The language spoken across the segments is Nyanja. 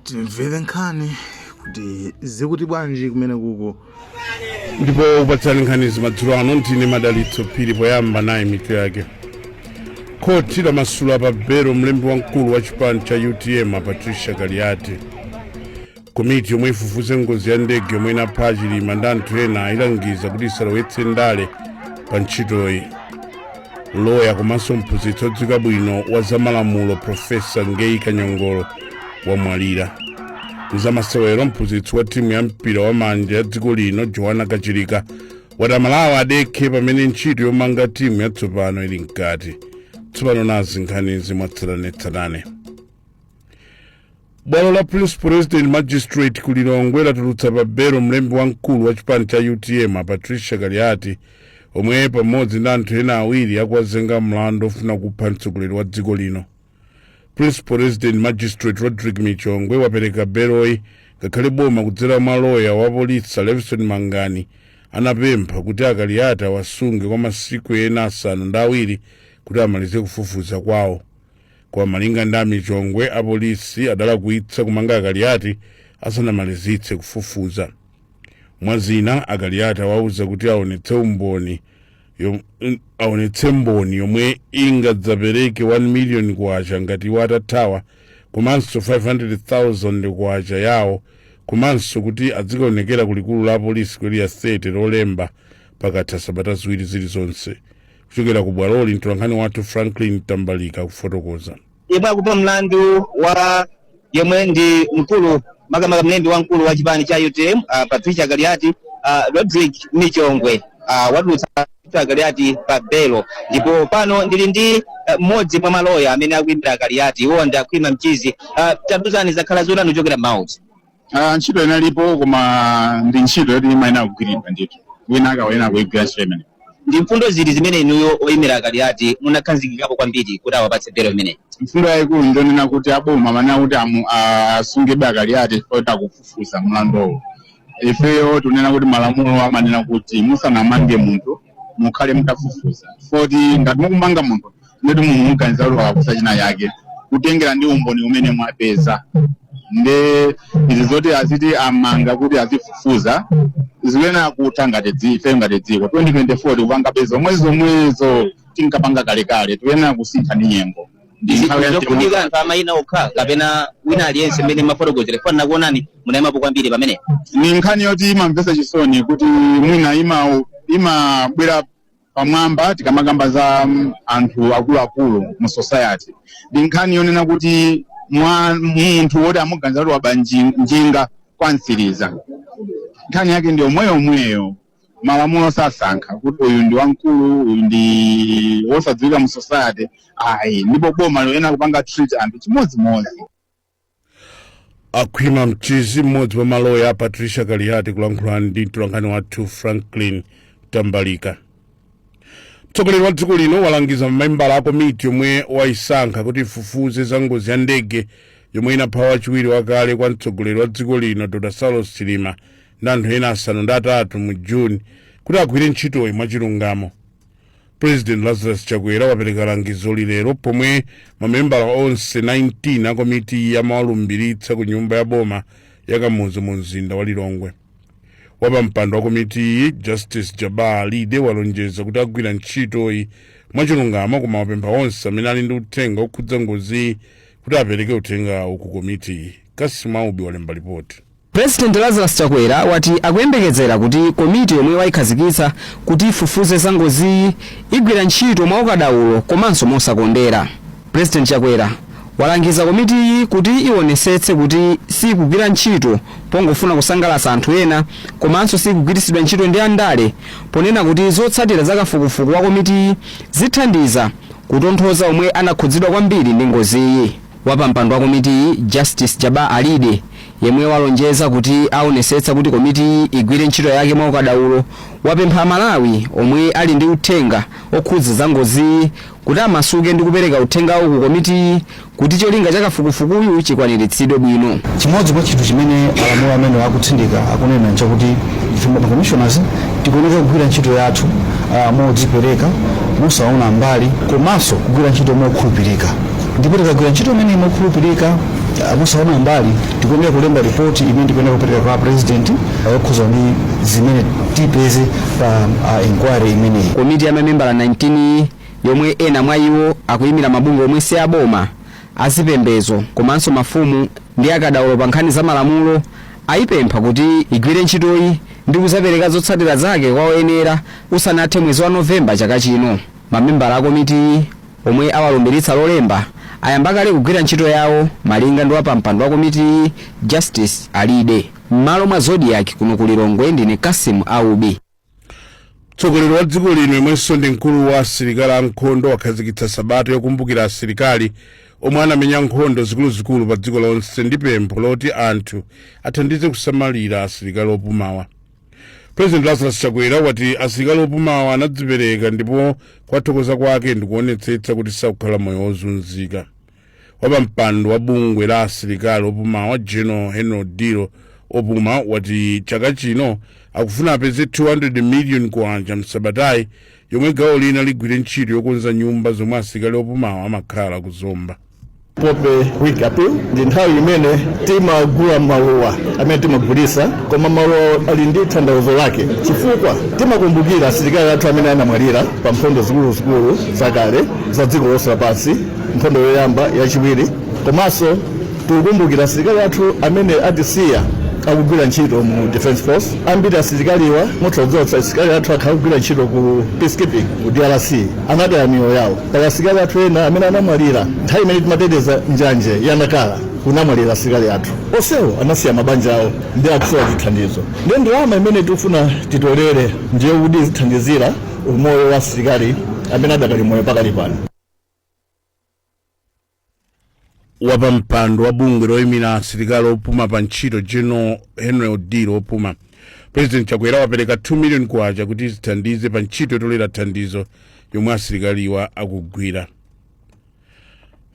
timvere nkhani kuti zikuti bwanji kumene kuko. Ndipo upatsani nkhani zimadzulo ano ndine Madalitso Phiri poyamba naye mitu yake. Khoti lamasula pa belo mlembi wamkulu wa chipani cha UTM Mai Patricia Kaliati. Komiti yomwe ifufuze ngozi ya ndege yomwe inapha Chilima ndi anthu ena ilangiza kuti isalowetse ndale pa ntchitoyi. Loya komanso mphunzitsi odziwika bwino wa zamalamulo Profesa Ngei Kanyongolo wamwalira. Zamasewero mphunzitsi wa timu ya mpira wa manja ya dziko lino Joana Kachilika wati Malawi adekhe pamene ntchito yomanga timu yatsopano ili mkati. Tsopano nazi nkhani zimwatsatanetsatane. Bwalo la Prince President Magistrate ku Lilongwe latulutsa pa belo mlembi wamkulu wa chipani cha UTM Mai Patricia Kaliati omwe pamodzi ndi anthu ena awiri akuwazenga mlandu ofuna kupha mtsogoleri wa dziko lino. Prince President Magistrate Roderick Michongwe wapereka beloyi ngakhale boma kudzera mwa loya wa polisi Lazarus Mangani anapempha kuti Kaliati awasunge kwa masiku ena 7 kuti amalize kufufuza kwawo. Kwa malinga ndi Michongwe apolisi adalakwitsa kumanga Kaliati asanamalizitse kufufuza. Mwazina Kaliati wauza kuti aonetse mboni yomwe ingadzapereke 1 million kwacha ngati watathawa, komanso 500,000 kwacha yawo, komanso kuti adzikaonekera kulikulu la polisi kweliya 30 lolemba pakatha sabata ziwiri zilizonse. Kuchokera ku bwaloli mtolankhani wathu Franklin Tambalika kufotokoza. Yemwe akupa mlandu wa yemwe ndi mkulu makamaka mlembi wamkulu wa chipani cha UTM Patricia Kaliati, Roderick Michongwe watulutsa Kaliati pa belo. Ndipo pano ndili ndi mmodzi mwa maloya amene akuimbira Kaliati wonda Khwima Mchizi. Tatuzani zakhala zona kuchokera mauti. Ntchito inalipo koma ndi ntchito yoti imayena kugwiridwa ndithu. Wina akawena kuigwira chimene. Ndi mfundo zili zimene inuyo oyimira Kaliati munakhazikikapo kwambiri kuti awapatse belo imene. Mfundo yayikulu ndionena kuti aboma manena kuti asungebe Kaliati kuti akufufuza mlandowo. Ifeyo tunena kuti malamulo amanena kuti musanamange munthu mukhale mutafufuza. Foti ngati mukumanga munthu ndeti mumuganiza kuti wakusa china yake kutengera ndi umboni umene mwapeza. Nde izi zoti aziti amanga kuti azifufuza ziwena kutanga tedzife ngati dziko 2024 kupanga bezo omwezo tinkapanga kalekale tuyena kusintha ndi nyengo. Ndikunika anthu amayina okha kapena wina aliyense mmene mafotokozera fana kuonani munayima kwambiri pamene. Ni nkhani yoti imamvesa chisoni kuti mwina imabwera pamwamba tikamakamba za anthu akuluakulu mu society. Ndi nkhani yonena kuti munthu woti amuganiza kuti waba njinga kwansiriza. Nkhani yake ndi omweyo malamulo sasankha kuti uyu ndi wamkulu uyu ndi wosadziwika mu society. Ndipo boma loyena kupanga treat anthu chimodzimodzi. Khwima Mchizi mmodzi wa maloya a Patricia Kaliati kulankhula ndi mtolankhani wathu Franklin Tambalika. Mtsogoleri wa dziko lino walangiza mamembala a komiti yomwe waisankha kuti ifufuze za ngozi ya ndege yomwe inapha wachiwiri wakale kwa mtsogoleri wa dziko lino Dr. Saulos Chilima ndi anthu ena 3 mu Juni kuti agwire ntchitoyi mwachilungamo. President Lazarus Chakwera wapereka langizo lilero pomwe mamembala onse 19 a komiti amawalumbiritsa ku nyumba ya boma yakamuzu mu mzinda wa Lilongwe. Wapa mpando wa komiti Justice Jaba Alide walonjeza kuti agwira ntchitoyi mwachilungamo koma wapempha onse amene ali ndi uthenga okhudza ngozi kuti apereke uthenga ku komiti. Kasimaubi walemba ripoti. President Lazarus Chakwera wati akuyembekezera kuti komiti yomwe wayikhazikitsa kuti ifufuze za ngozi igwira ntchito mwaukadaulo komanso mosakondera. President Chakwera walangiza komiti iyi kuti ionetsetse kuti sikugwira ntchito pongofuna kusangalatsa anthu ena komanso sikugwiritsidwa ntchito ndi andale, ponena kuti zotsatira za kafukufuku wa komiti zithandiza kutonthoza omwe anakhudzidwa kwambiri ndi ngozi iyi. Wapa mpando wa komiti Justice Jaba Alide yemwe walonjeza kuti aonetsetsa kuti komiti igwire ntchito yake mwaukadaulo wapempha Malawi omwe ali ndi uthenga okhudza za ngozi kuti amasuke ndi kupereka uthenga ku komiti kuti cholinga cha kafukufukuyu chikwaniritsidwe bwino. Chimodzi mwa chinthu chimene alamulo amene akutsindika akunena nchakuti ife ngati commissioners tikuoneka kugwira ntchito yathu modzipereka mosaona mbali komanso kugwira ntchito mokhulupirika. Ndipo tikagwira ntchito imene mokhulupirika akusaona mbali tikuyenera kulemba ripoti imene tikuyenera kupereka kwa president yokhuza ndi zimene tipeze pa inquiry imeneyi. Komiti ya mamembala 19 yomwe ena mwa iwo akuyimira mabungwe omwe si aboma, azipembedzo komanso mafumu ndi akadaulo pa nkhani za malamulo ayipempha kuti igwire ntchitoyi ndi kuzapereka zotsatira zake kwa oyenera usanathe mwezi wa Novemba chaka chino. Mamembala a komiti omwe awalumbiritsa lolemba ayamba kale kugwira ntchito yawo malinga ndi wapampando wa komiti Justice Alide. M'malo mwa Zodiac kuno ku Lilongwe ndine Kasim Aubi. Mtsogoleri wa dziko lino yemwenso ndi mkulu wa asilikali ankhondo wakhazikitsa sabata yokumbukira asilikali omwe anamenya nkhondo zikuluzikulu pa dziko lonse ndi pempho loti anthu athandize kusamalira asilikali opumawa. President Lazarus Chakwera wati asilikali opumawa anadzipereka ndipo kwathokoza kwake ndikuonetsetsa kuti sakukhala moyo wozunzika. Wapampando wa bungwe la asilikali opumawa General Henry Dilo opuma wati chaka chino akufuna apeze 200 million kwacha msabatayi yomwe gawo lina ligwire ntchito yokonza nyumba zomwe asilikali opumawa amakhala kuzomba. Pope week appeal ndi nthawi imene timagula maluwa amene timagulisa koma maluwa ali ndi tanthauzo lake chifukwa timakumbukira asilikali athu amene anamwalira pa nkhondo zikuluzikulu zakale za dziko lonse lapansi, nkhondo yoyamba, yachiwiri, komanso tikukumbukira asilikali athu amene atisiya akugwira ntchito mu defense force. Ambiri asilikaliwa motsodzotsa asilikali athu akugwira ntchito ku peacekeeping ku DRC anadaya miyoyo yawo. Pali asilikali athu ena amene anamwalira nthawi imene timateteza njanje yanakala kunamwalira asilikali athu onsewo anasiya mabanja awo ndi akusowa chithandizo. Ndi ndalama imene tikufuna titolere ndiye kuti zithandizira umoyo wa asilikali amene adakali moyo pakali pano. Wapampando wa bungwe loyimira asilikali opuma pa ntchito General Henry Dilo opuma President Chakwera wapereka 2 million kwacha kuti zithandize pa ntchito yotolera thandizo yomwe asilikaliwa akugwira.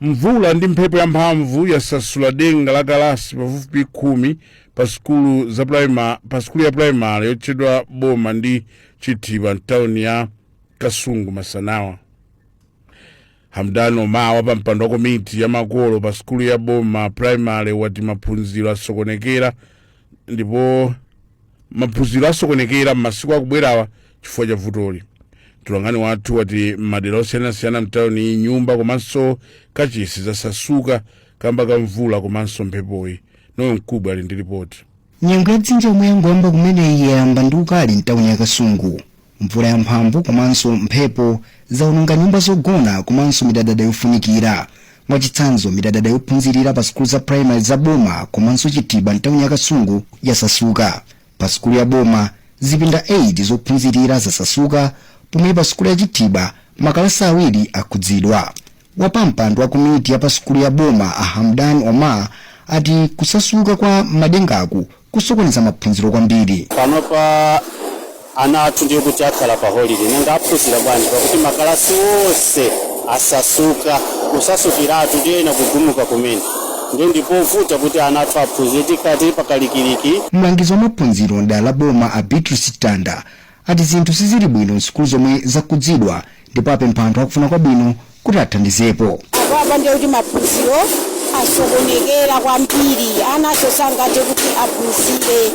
Mvula ndi mphepo yamphamvu yasasula denga la kalasi pafupifupi 10 pa skulu ya primary yotchedwa Boma ndi Chitiba mtawuni ya Kasungu Masanawa. Hamdano Mawa pampando wa komiti ya makolo pa skulu ya Boma primary wati maphunziro asokonekera ndipo maphunziro asokonekera m'masiku akubwerawa chifukwa cha vutoli. Mtolankhani wathu wati madera osiyanasiyana mtawuni nyumba komanso kachisi zasasuka kamba ka mvula komanso mphepoyi. Noyo mkubwa ali ndi ripoti. Nyengo ya dzinja omwe yangomba kumene yayamba ndi ukali mtawuni ya Kasungu. Mvula yamphamvu komanso mphepo zaononga nyumba zogona komanso midadada yofunikira. Mwachitsanzo midadada yophunzirira pa skulu za primary za Boma komanso Chitiba mtawuni ya Kasungu yasasuka. Pa skulu ya Boma zipinda 8 zophunzirira zasasuka, pomwe pa skulu ya Chitiba makalasi awiri akhudzidwa. Wapampando wa komiti ya pa skulu ya Boma Hamdan Omar ati kusasuka kwa madengaku kusokoneza maphunziro kwambiri. Panopa ana athu ndiye kuti akhala pa holiday nanga aphunzira bwanji pakuti makalasi onse asasuka, kusasukiratu ndiye ena kugumuka kumene ndipo vuta kuti ana athu aphunzire tikati pakalikiliki. Mlangizi wa maphunziro ndala la Boma Beatrice Tanda ati zinthu sizili bwino skulu zomwe zakhudzidwa ndipo apempha anthu akufuna kwabwino kuti athandizepo. Apa ndiye kuti maphunziro asokonekera kwambiri, ana sangathe kuti aphunzire.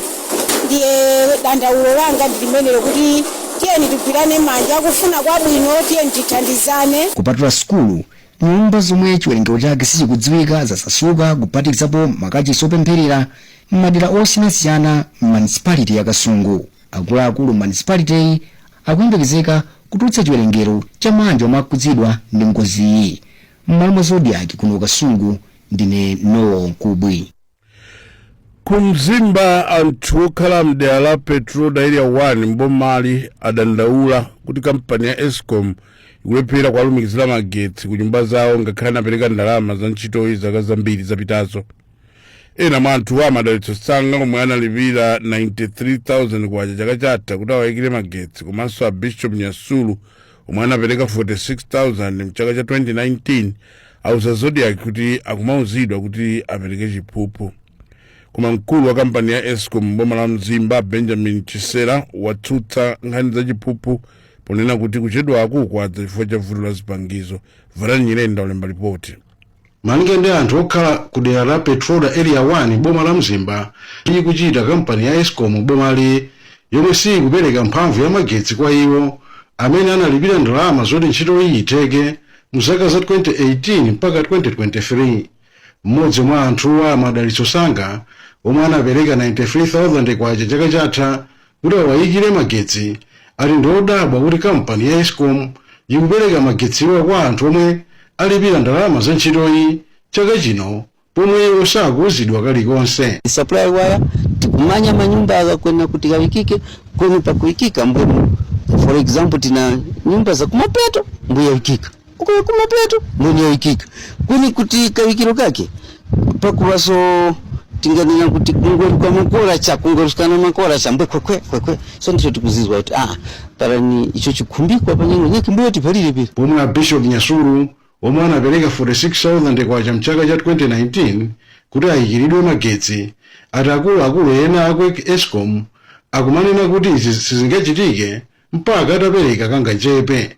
Ndiye dandaulo langa ndimenelo kuti tiyeni tigwirane manja akufuna kwabwino tiyeni tithandizane. Kupatula skulu, nyumba zomwe chiwerengero chake sichikudziwika zasasuka kuphatikizapo makachisi opempherera m'madera osiyanasiyana m'municipality ya Kasungu. Akuluakulu municipality akuyembekezeka kutulutsa chiwerengero cha manja omwe akhudzidwa ndi ngoziyi. M'malo mwa Zodiac kuno Kasungu ndine Noah Nkubwi. Kumzimba anthu okhala mdera la Petrol Area 1 mbomali adandaula kuti kampani ya Eskom ikulephera kuwalumikizira magetsi ku nyumba zawo ngakhale anapereka ndalama za ntchitoyi zaka zambiri zapitazo. Ena mwa anthu amadalitso sanga komwe analipira 93,000 kwacha chaka chatha kuti awayikire magetsi, komanso a Bishop Nyasulu omwe anapereka 46,000 mchaka cha 2019 auza Zodiac kuti akumauzidwa kuti apereke chiphuphu. Koma mkulu wa kampani ya Eskom boma la Mzimba Benjamin Chisera watsutsa nkhani za chiphuphu ponena kuti kuchedwa akukwadza chifukwa cha vuto la zipangizo. Varani Nyirenda ulemba ripoti. malinga ndi anthu okhala ku dera la Petroda area 1 boma la Mzimba ili kuchita kampani ya Eskom bomali yomwe sikupereka mphamvu ya magetsi kwa iwo amene analipira ndalama zoti ntchito iyi iteke mzaka za 2018 mpaka 2023. Mmodzi mwa anthuwa Madalitso Sanga omwe anapereka 93,000 kwacha chaka chatha kuti awayikire magetsi ali ndodabwa kuti kampani ya Eskom ikupereka magetsiwa kwa anthu omwe alipira ndalama za ntchitoyi chaka chino pomwe iwo sakuwuzidwa kalikonse. Supply wire tikumanya manyumba akakwena kuti kawikike kweni pakuikika mbwenu. For example tina nyumba za kumapeto mbuya wikika uko kumapeto mbwenu wikika kweni kuti kawikiro kake pakuwaso tinganena kuti kungoli kwa makora cha kungoruskana makora cha mbwe kwekwe so ndicho tikuzizwa kuti parani icho chikumbikwa panyengo nyeki mbuyo tipalire pili. Pomwe Bishop Nyasuru omwe anapereka 46,000 kwacha mchaka cha 2019 kuti ayikiridwe magetsi akuluakulu ena aku Eskom akumanena kuti izi sizingachitike mpaka atapereka kangachepe.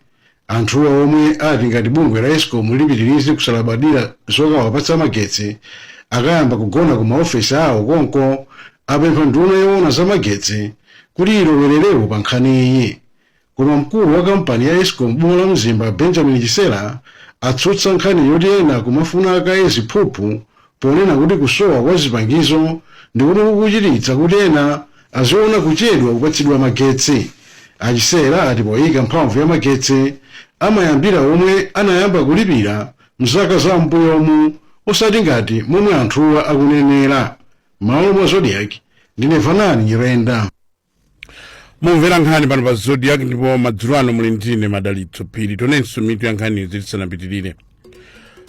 Anthuwa omwe ati ngati bungwe la Eskom lipitirize kusalabadira zokawapatsa magetsi akayamba kugona ku maofesi awo konko apempha nduna yoona za magetsi kuti ilowererepo pa nkhani iyi. Koma mkulu wa kampani ya Eskom boma la Mzimba Benjamin Chisera atsutsa nkhani yoti ena kumafuna akaye ziphuphu ponena kuti kusowa kwa zipangizo ndi kuti kukuchititsa kuti ena aziona kuchedwa kupatsidwa magetsi. Achisera ati poyika mphamvu ya magetsi amayambira omwe anayamba kulipira mzaka za mbuyomu osati ngati momwe anthuwa akunenera. Malo mwa Zodiac ndine Vanani Nyirenda. Mumvera nkhani pano pa Zodiac ndipo madzulo ano muli ndine Madalitso Phiri tonenso mitu ya nkhani zisanapitirire.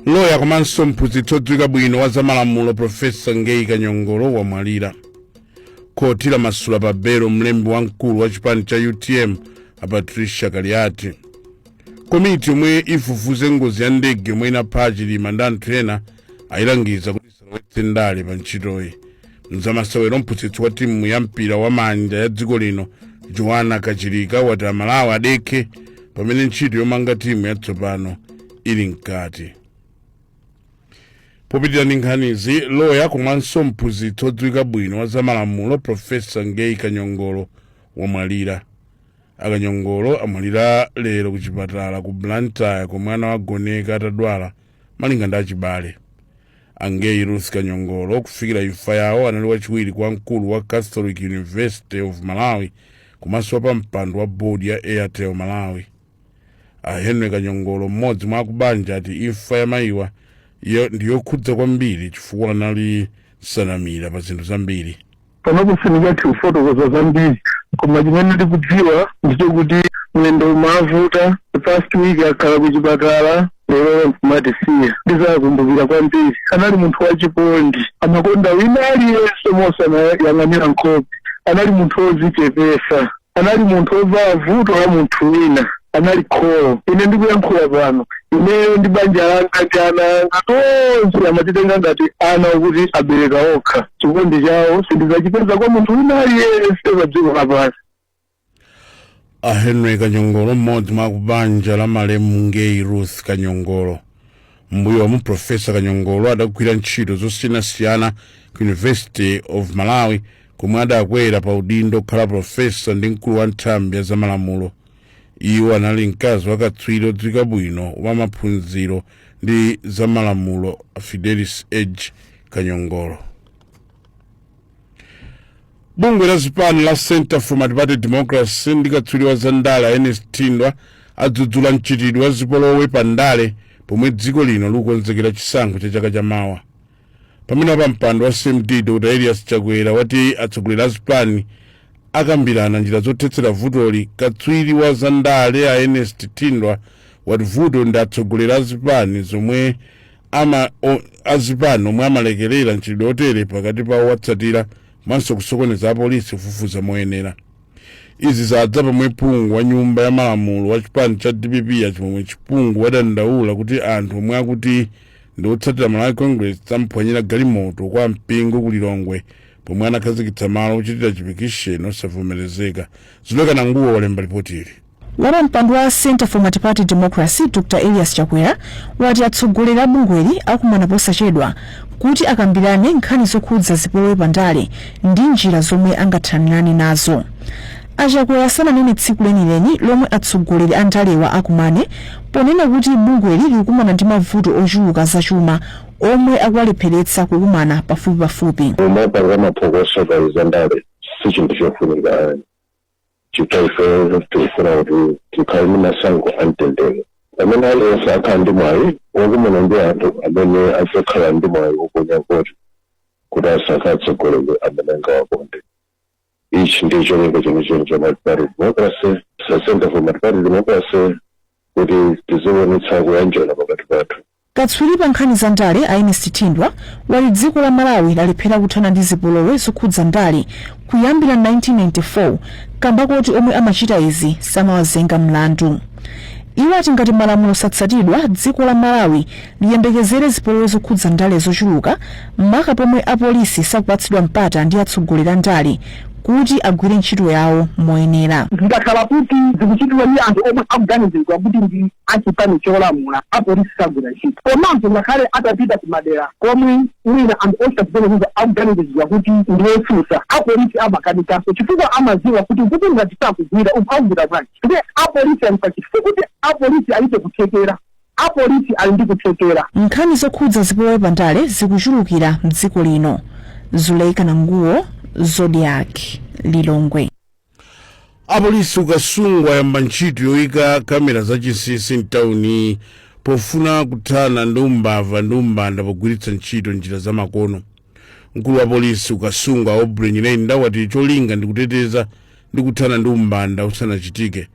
Loya komanso mphunzitsi odziwika bwino wa zamalamulo Profesa Ngei Kanyongolo wamwalira. Koti lamasula pa belo mlembi wamkulu wa chipani cha UTM Mai Patricia Kaliati. Komiti yomwe ifufuze ngozi ya ndege yomwe inapha Chilima ndi anthu ena ayilangiza kuti isalowetse ndale pa ntchitoyi. Mzamasewero mphunzitsi wa timu ya mpira wa manja ya dziko lino Joana Kachilika wati Malawi adekhe pamene ntchito yomanga timu yatsopano ili mkati. Popitira ndi nkhanizi, loya komanso mphunzitsi odziwika bwino wa zamalamulo Profesa Ngei Kanyongolo wamwalira. Akanyongolo amwalira lero ku chipatala ku Blantyre komwe anagoneka atadwala malinga ndi achibale. Angei Ruth Kanyongolo kufikira imfa yawo anali wachiwiri kwa mkulu wa Catholic University of Malawi komanso pa mpando wa board ya Airtel Malawi. Henry Kanyongolo mmodzi mwa akubanja ati imfa ya mayiwa ndiyokhudza kwambiri chifukwa anali sanamira pa zinthu zambiri. Panokufunika tiufotokoza zambiri koma chimene ndikudziwa ndichokuti mlendo umavuta first week akhala kuchipatala lero mkumatisiya ndizakumbukira kwambiri. Anali munthu wachikondi amakonda wina aliyense mosanayang'anira nkhope. Anali munthu odzichepesa, anali munthu ovala vuto la munthu wina, anali kholo. Ine ndikuyankhula pano ineyo ndi banja langa ndi ana anga tonse amatitenga ngati ana okuti abereka okha. Chikondi chawo sindizachipeza kwa munthu wina aliyense pa dziko lapansi. Henry Kanyongolo mmodzi mwa akubanja la malemu Ngei Ruth Kanyongolo. Mbuyo mu Profesa Kanyongolo adagwira ntchito zosiyanasiyana ku University of Malawi komwe adakwera pa udindo kukhala profesa ndi mkulu wa nthambi ya zamalamulo. Iwo anali mkazi wakatswiri odziwika bwino wa maphunziro ndi zamalamulo Fidelis Edge Kanyongolo. Bungwe la zipani la Center for Multi-Party Democracy ndi katswiri wa zandale Ernest Tindwa adzudzula mchitidwe wa zipolowe pa ndale pomwe dziko lino likukonzekera chisankho cha chaka chamawa. Pamene pa mpando wa CMD Dr. Lazarus Chakwera wati atsogoleri a zipani akambirana njira zothetsera vutoli. Katswiri wa zandale a Ernest Tindwa wati vuto ndi atsogoleri a zipani zomwe azipani omwe amalekerera mchitidwe otere pakati pa owatsatira manso kusokoneza apolisi kufufuza moyenera. Izi zadza pomwe phungu wa nyumba ya malamulo wa chipani cha DPP achimomwe chiphungu wadandaula kuti anthu omwe akuti ndi otsatira Malawi Congress amphwanyira galimoto kwa mpingo ku Lilongwe pomwe anakhazikitsa malo ochitira chipikisheni osavomerezeka. Zulekana nguwo walemba ripoti ili. wapampando wa Center for Multi-Party Democracy Dr. Elias Chakwera wati atsogoleri a bungweli akumana posachedwa kuti akambirane nkhani zokhudza zipolowe pandale ndi njira zomwe angathanirane nazo. Achakwera sananene tsiku lenileni lomwe atsogoleri a ndalewa akumane, ponena kuti bungweli likumana ndi mavuto ochuluka zachuma omwe akuwalepheretsa kukumana pafupipafupi. Umapanga maphokoso za ndale si chinthu chofunika chitaife tifuna kuti tikhale ndi masankho amtendere amene aliyense akhala ndi mwayi wokumana ndi anthu amene azokhala ndi mwayi woponya voti kuti asankhe atsogoleri amene angawakonde. Ichi ndicho cholinga chenicheni cha multi-party democracy, Center for Multi-Party Democracy, kuti tizionetsa kuyanjana pakati pathu. Katswiri pa nkhani za ndale a Ernest Tindwa wali dziko la Malawi lalephera kuthana ndi zipolowe zokhudza ndale kuyambira 1994 kamba kuti omwe amachita izi samawazenga mlandu. Iwo ati ngati malamulo satsatidwa, dziko la Malawi liyembekezere zipolowe zokhudza ndale zochuluka maka pomwe apolisi sakupatsidwa mpata ndi atsogoleri a ndale kuti agwire ntchito yawo moyenera. Zikakhala kuti zikuchitidwa ndi anthu omwe akuganizidwa kuti ndi achipani cholamula, apolisi sagwira ntchito. Komanso ngakhale atapita ku madera komwe wina anthu osachita akuganizidwa kuti ndi otsutsa, apolisi amakanikanso chifukwa amadziwa kuti ngati sakugwira ukagwira bwanji. Kuti apolisi ali pachifukwa kuti apolisi alibe kuthekera. Apolisi ali ndi kuthekera. Nkhani zokhudza zipolowe pandale zikuchulukira mdziko lino. Zuleika Nanguwo, Zodiac, Lilongwe. Apolisi ukasungwa yamba ntchito yoyika kamera zachinsinsi mtawuni pofuna kuthana ndi umbava ndi umbanda pogwiritsa ntchito njira zamakono. Mkulu wa polisi ukasungwa Roderick Michongwe wati cholinga ndi kuteteza ndi kuthana ndi umbanda usanachitike.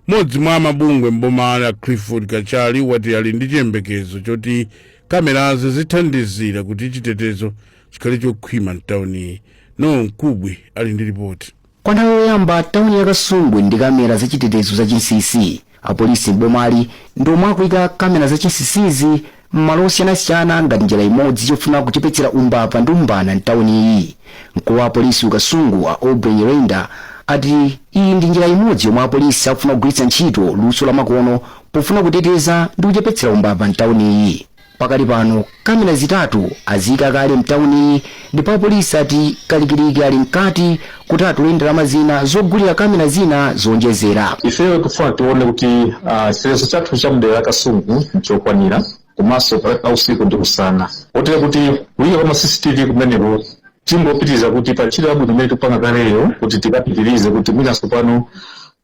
Modzi mwa mabungwe mboma a Clifford Kachali wati ali ndi chiyembekezo choti kamerazi zithandizira kuti chitetezo chikhale chokhwima mtawuni. No Nkubwi ali ndi ripoti. Kwa nthawi yoyamba tawuni ya Kasungwe ndi kamera zachitetezo zachinsinsi. Apolisi mbomali ndomwe akuyika kamera zachinsinsizi m'malo osiyanasiyana ngati njira imodzi yofuna kuchepetsera umbava ndi umbana mtawuni iyi. Mkulu wa polisi ukasungwa Roderick Michongwe ati iyi ndi njira imodzi yomwe apolisi akufuna kugwiritsa ntchito luso la makono pofuna kuteteza ndi kuchepetsera umbava mtawuni iyi. Pakali pano kamera zitatu aziyika kale mtawuni iyi ndipo apolisi ati kalikiliki ali mkati kuti atule ndalama zina zogulira kamera zina zonjezera. Ifeyo kufuna tione kuti chitetezero chathu cha mdera Kasungu nchokwanira komanso pakati usiku ndi usana. Otera kuti kuyika kwa CCTV kumeneko timbopitiriza kuti pachira abwino mmene tipanga kaleyo kuti tikapitirize kuti mwinaso pano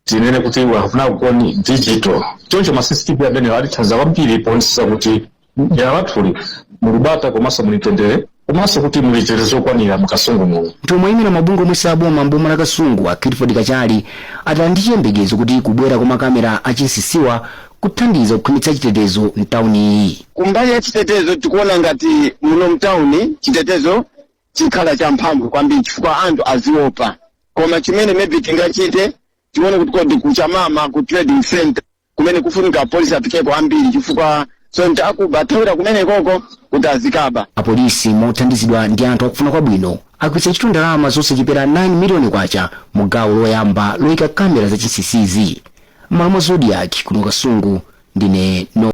tinene kuti wafuna kukoni digital. Choncho ma CCTV amenewo alithandiza kwambiri poonetsa kuti njira wathuli mulubata komanso mulitendere komanso kuti mulitetezo okwanira mu Kasungu muno. Ntomwe imene mabungwe omwe saboma mboma la Kasungu a Clifford Kachali ati ndi chiyembekezo kuti kubwera kwa makamera achinsinsiwa kuthandiza kukhwimitsa chitetezo mtawuni iyi. Kumbali ya chitetezo tikuona ngati muno mtawuni chitetezo chikhala cha mphamvu kwambiri chifukwa anthu aziopa. Koma chimene maybe tingachite tione kuti kodi kuchamama ku trading center kumene kufunika polisi afike kwambiri chifukwa so ntakubathawira kumene koko kuti azikaba. Apolisi mothandizidwa ndi anthu akufuna kwabwino agwiritsa ntchito ndalama zosachepera 9 miliyoni kwacha mu gawo loyamba loyika kamera zachinsinsizi. Malawi Zodiac kuno Kasungu ndine no